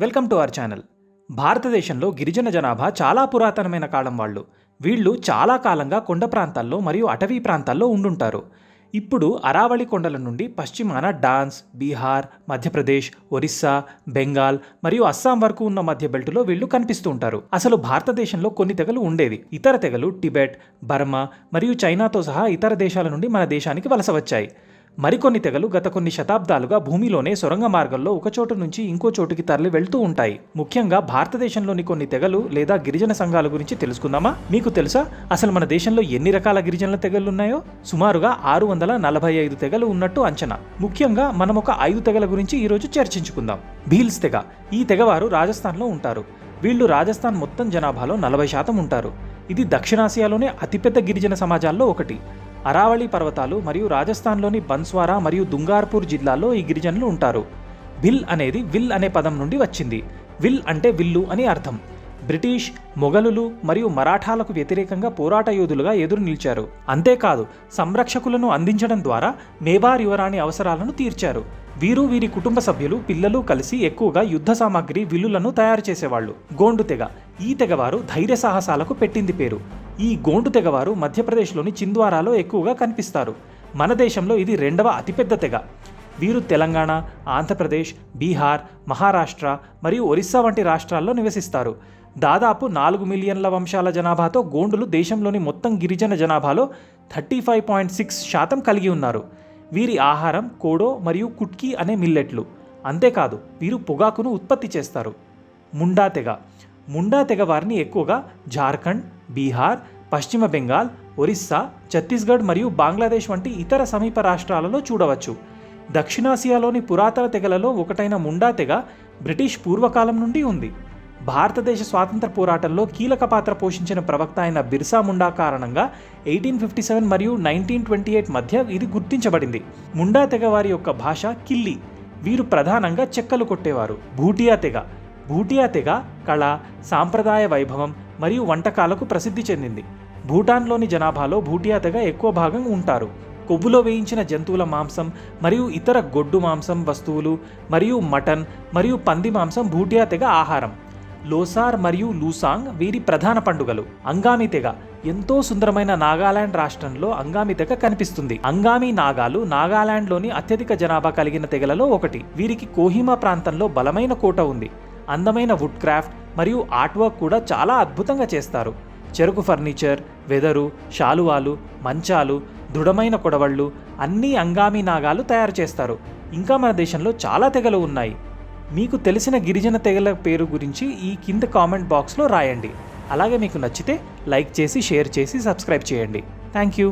Welcome to our channel. భారతదేశంలో గిరిజన జనాభా చాలా పురాతనమైన కాలం వాళ్ళు. వీళ్ళు చాలా కాలంగా కొండ ప్రాంతాల్లో మరియు అటవీ ప్రాంతాల్లో ఉండుంటారు. ఇప్పుడు అరావళి కొండల నుండి పశ్చిమాన డాన్స్, బీహార్, మధ్యప్రదేశ్, ఒరిస్సా, బెంగాల్ మరియు అస్సాం వరకు ఉన్న మధ్య బెల్టులో వీళ్ళు కనిపిస్తూ ఉంటారు. అసలు భారతదేశంలో కొన్ని తెగలు ఉండేవి. ఇతర తెగలు టిబెట్, బర్మా మరియు చైనాతో సహా ఇతర దేశాల నుండి మన దేశానికి వలస వచ్చాయి. మరికొన్ని తెగలు గత కొన్ని శతాబ్దాలుగా భూమిలోనే సొరంగ మార్గంలో ఒక చోటు నుంచి ఇంకో చోటుకి తరలి వెళ్తూ ఉంటాయి. ముఖ్యంగా భారతదేశంలోని కొన్ని తెగలు లేదా గిరిజన సంఘాల గురించి తెలుసుకుందామా? మీకు తెలుసా అసలు మన దేశంలో ఎన్ని రకాల గిరిజన తెగలు ఉన్నాయో? సుమారుగా 645 తెగలు ఉన్నట్టు అంచనా. ముఖ్యంగా మనం ఒక 5 తెగల గురించి ఈరోజు చర్చించుకుందాం. భీల్స్ తెగ. ఈ తెగవారు రాజస్థాన్లో ఉంటారు. వీళ్ళు రాజస్థాన్ మొత్తం జనాభాలో 40% ఉంటారు. ఇది దక్షిణాసియాలోనే అతిపెద్ద గిరిజన సమాజాల్లో ఒకటి. అరావళి పర్వతాలు మరియు రాజస్థాన్లోని బన్స్వారా మరియు దుంగార్పూర్ జిల్లాల్లో ఈ గిరిజనులు ఉంటారు. భిల్ అనేది విల్ అనే పదం నుండి వచ్చింది. విల్ అంటే విల్లు అని అర్థం. బ్రిటిష్, మొఘలులు మరియు మరాఠాలకు వ్యతిరేకంగా పోరాట యోధులుగా ఎదురు నిలిచారు. అంతేకాదు సంరక్షకులను అందించడం ద్వారా మేవార్ యువరాణి అవసరాలను తీర్చారు. వీరి కుటుంబ సభ్యులు, పిల్లలు కలిసి ఎక్కువగా యుద్ధ సామాగ్రి, విల్లులను తయారు చేసేవాళ్ళు. గోండు తెగ. ఈ తెగవారు ధైర్య సాహసాలకు పెట్టింది పేరు. ఈ గోండు తెగవారు మధ్యప్రదేశ్లోని చింద్వారాలో ఎక్కువగా కనిపిస్తారు. మన దేశంలో ఇది 2వ అతిపెద్ద తెగ. వీరు తెలంగాణ, ఆంధ్రప్రదేశ్, బీహార్, మహారాష్ట్ర మరియు ఒరిస్సా వంటి రాష్ట్రాల్లో నివసిస్తారు. దాదాపు 4 మిలియన్ల వంశాల జనాభాతో గోండులు దేశంలోని మొత్తం గిరిజన జనాభాలో 35.6% కలిగి ఉన్నారు. వీరి ఆహారం కోడో మరియు కుట్కీ అనే మిల్లెట్లు. అంతేకాదు వీరు పొగాకును ఉత్పత్తి చేస్తారు. ముండా తెగ. ముండా తెగ వారిని ఎక్కువగా జార్ఖండ్, బీహార్, పశ్చిమ బెంగాల్, ఒరిస్సా, ఛత్తీస్గఢ్ మరియు బంగ్లాదేశ్ వంటి ఇతర సమీప రాష్ట్రాలలో చూడవచ్చు. దక్షిణాసియాలోని పురాతన తెగలలో ఒకటైన ముండా తెగ బ్రిటిష్ పూర్వకాలం నుండి ఉంది. భారతదేశ స్వాతంత్ర పోరాటంలో కీలక పాత్ర పోషించిన ప్రవక్త అయిన బిర్సా ముండా కారణంగా 1857 మరియు 1928 మధ్య ఇది గుర్తించబడింది. ముండా తెగ వారి యొక్క భాష కిల్లి. వీరు ప్రధానంగా చెక్కలు కొట్టేవారు. భూటియా తెగ. భూటియా తెగ కళ, సాంప్రదాయ వైభవం మరియు వంటకాలకు ప్రసిద్ధి చెందింది. భూటాన్లోని జనాభాలో భూటియా తెగ ఎక్కువ భాగం ఉంటారు. కొవ్వులో వేయించిన జంతువుల మాంసం మరియు ఇతర గొడ్డు మాంసం వస్తువులు మరియు మటన్ మరియు పంది మాంసం భూటియా తెగ ఆహారం. లోసార్ మరియు లూసాంగ్ వీరి ప్రధాన పండుగలు. అంగామి తెగ. ఎంతో సుందరమైన నాగాలాండ్ రాష్ట్రంలో అంగామి తెగ కనిపిస్తుంది. అంగామి నాగాలు నాగాలాండ్లోని అత్యధిక జనాభా కలిగిన తెగలలో ఒకటి. వీరికి కోహిమా ప్రాంతంలో బలమైన కోట ఉంది. అందమైన వుడ్ క్రాఫ్ట్ మరియు ఆర్ట్ వర్క్ కూడా చాలా అద్భుతంగా చేస్తారు. చెరుకు ఫర్నిచర్, వెదరు, శాలువాలు, మంచాలు, దృఢమైన కొడవళ్ళు అన్నీ అంగామి నాగాలు తయారు చేస్తారు. ఇంకా మన దేశంలో చాలా తెగలు ఉన్నాయి. మీకు తెలిసిన గిరిజన తెగల పేరు గురించి ఈ కింద కామెంట్ బాక్స్లో రాయండి. అలాగే మీకు నచ్చితే లైక్ చేసి, షేర్ చేసి, సబ్స్క్రైబ్ చేయండి. Thank you.